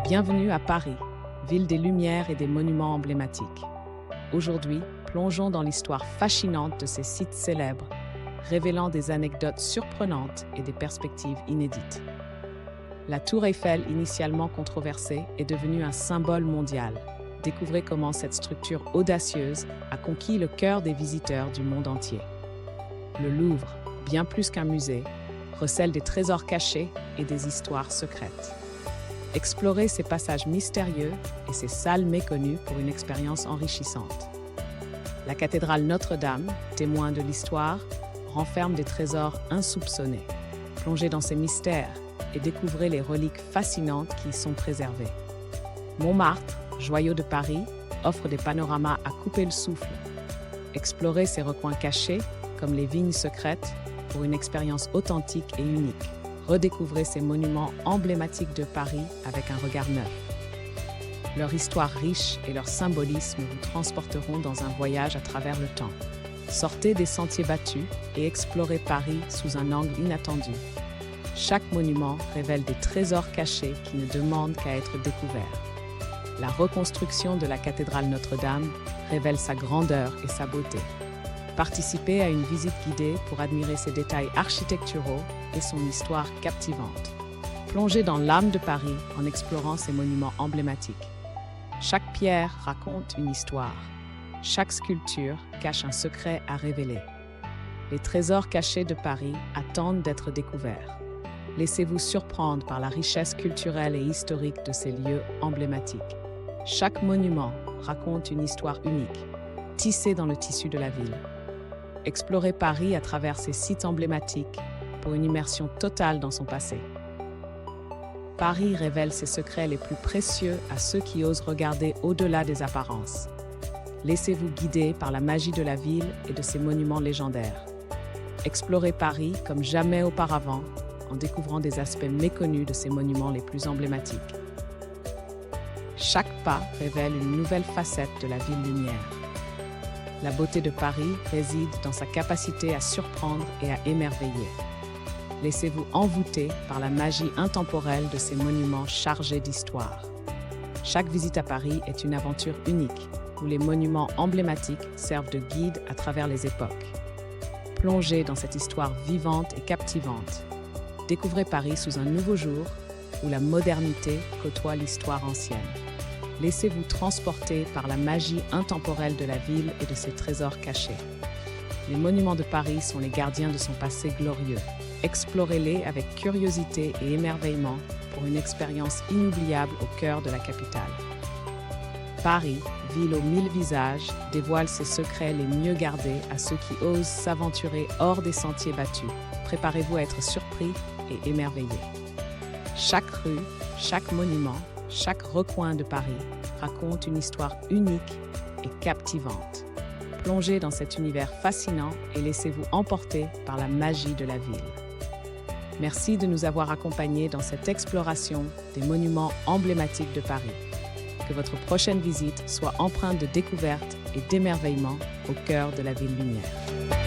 Bienvenue à Paris, ville des lumières et des monuments emblématiques. Aujourd'hui, plongeons dans l'histoire fascinante de ces sites célèbres, révélant des anecdotes surprenantes et des perspectives inédites. La Tour Eiffel, initialement controversée, est devenue un symbole mondial. Découvrez comment cette structure audacieuse a conquis le cœur des visiteurs du monde entier. Le Louvre, bien plus qu'un musée, recèle des trésors cachés et des histoires secrètes. Explorez ces passages mystérieux et ces salles méconnues pour une expérience enrichissante. La cathédrale Notre-Dame, témoin de l'histoire, renferme des trésors insoupçonnés. Plongez dans ces mystères et découvrez les reliques fascinantes qui y sont préservées. Montmartre, joyau de Paris, offre des panoramas à couper le souffle. Explorez ces recoins cachés, comme les vignes secrètes, pour une expérience authentique et unique. Redécouvrez ces monuments emblématiques de Paris avec un regard neuf. Leur histoire riche et leur symbolisme vous transporteront dans un voyage à travers le temps. Sortez des sentiers battus et explorez Paris sous un angle inattendu. Chaque monument révèle des trésors cachés qui ne demandent qu'à être découverts. La reconstruction de la cathédrale Notre-Dame révèle sa grandeur et sa beauté. Participez à une visite guidée pour admirer ses détails architecturaux et son histoire captivante. Plongez dans l'âme de Paris en explorant ces monuments emblématiques. Chaque pierre raconte une histoire. Chaque sculpture cache un secret à révéler. Les trésors cachés de Paris attendent d'être découverts. Laissez-vous surprendre par la richesse culturelle et historique de ces lieux emblématiques. Chaque monument raconte une histoire unique, tissée dans le tissu de la ville. Explorez Paris à travers ces sites emblématiques pour une immersion totale dans son passé. Paris révèle ses secrets les plus précieux à ceux qui osent regarder au-delà des apparences. Laissez-vous guider par la magie de la ville et de ses monuments légendaires. Explorez Paris comme jamais auparavant en découvrant des aspects méconnus de ses monuments les plus emblématiques. Chaque pas révèle une nouvelle facette de la ville lumière. La beauté de Paris réside dans sa capacité à surprendre et à émerveiller. Laissez-vous envoûter par la magie intemporelle de ces monuments chargés d'histoire. Chaque visite à Paris est une aventure unique, où les monuments emblématiques servent de guide à travers les époques. Plongez dans cette histoire vivante et captivante. Découvrez Paris sous un nouveau jour, où la modernité côtoie l'histoire ancienne. Laissez-vous transporter par la magie intemporelle de la ville et de ses trésors cachés. Les monuments de Paris sont les gardiens de son passé glorieux. Explorez-les avec curiosité et émerveillement pour une expérience inoubliable au cœur de la capitale. Paris, ville aux 1000 visages, dévoile ses secrets les mieux gardés à ceux qui osent s'aventurer hors des sentiers battus. Préparez-vous à être surpris et émerveillé. Chaque rue, chaque monument, chaque recoin de Paris raconte une histoire unique et captivante. Plongez dans cet univers fascinant et laissez-vous emporter par la magie de la ville. Merci de nous avoir accompagnés dans cette exploration des monuments emblématiques de Paris. Que votre prochaine visite soit empreinte de découverte et d'émerveillement au cœur de la ville lumière.